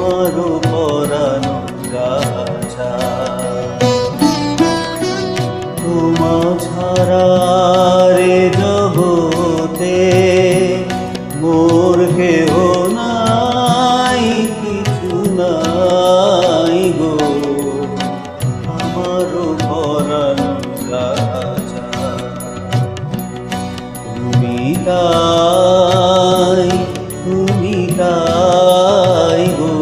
তোমারও পরানো রাজা। তোমা ছাড়া রে জগতে মোর কেহ নাই, কিছু নাই গো আমারও পরানো রাজা। তুমি তাই গো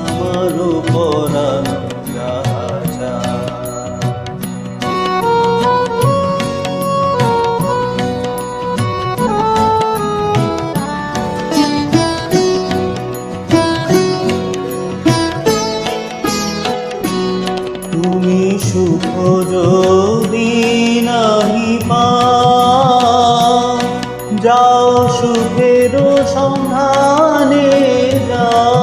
আমারও পরানো রাজা। তুমি সুখ যদি নাহি পাও, যাও সুখের সন্ধানে যাও।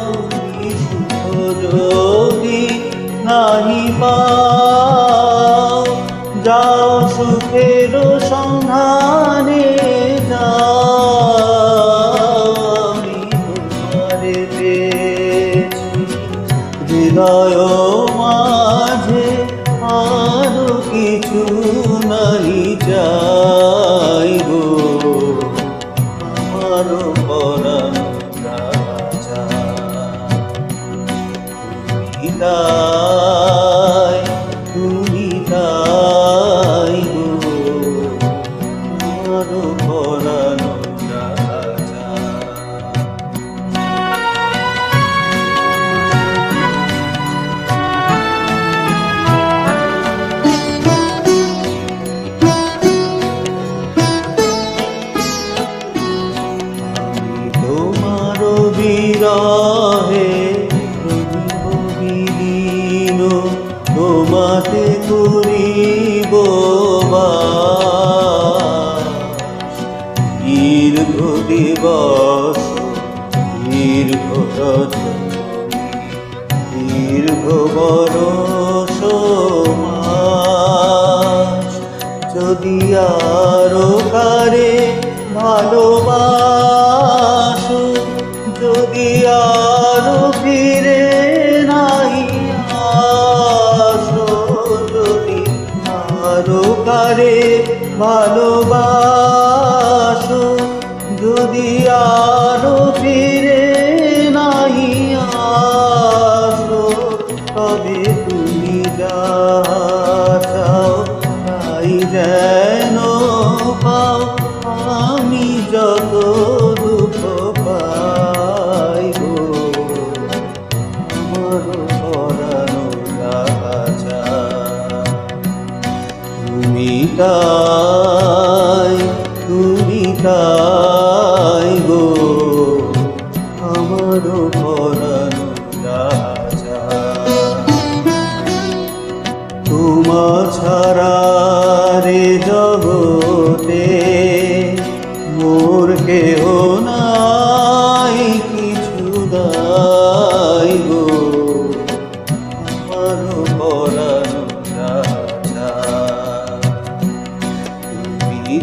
তুমি সুখ যদি নাহি পাও, যাও সুখের সন্ধানে যাও। আমি তোমারে পেয়েছি হৃদয় মাঝে, আরো কিছু নাই চাই গো আমারও পরানো রাজা। তুমি তাই গো আমারও পরানো রাজা। বিরহে বিলীন, তোমাতে করিব বাস। দীর্ঘ দিবস দীর্ঘ রজনী, দীর্ঘ বরষ মাস। যদি আরো কারে ভালোবাসো, যদি আরো ফিরে নাই আসো, যদি আরো কারে ভালোবাসো, যদি আরো ফিরে নাই আসো, তবে তুমি যা চাও তাই যেন পাও। আমি যত দুঃখ পাই গো আমারও পরানো রাজা। তুমি তাই গো আমারও পরানো রাজা। তোমা ছাড়া রে জগতে মোর কেহ নাই, কিছু নাই গো আমারও পরানো রাজা। তুমি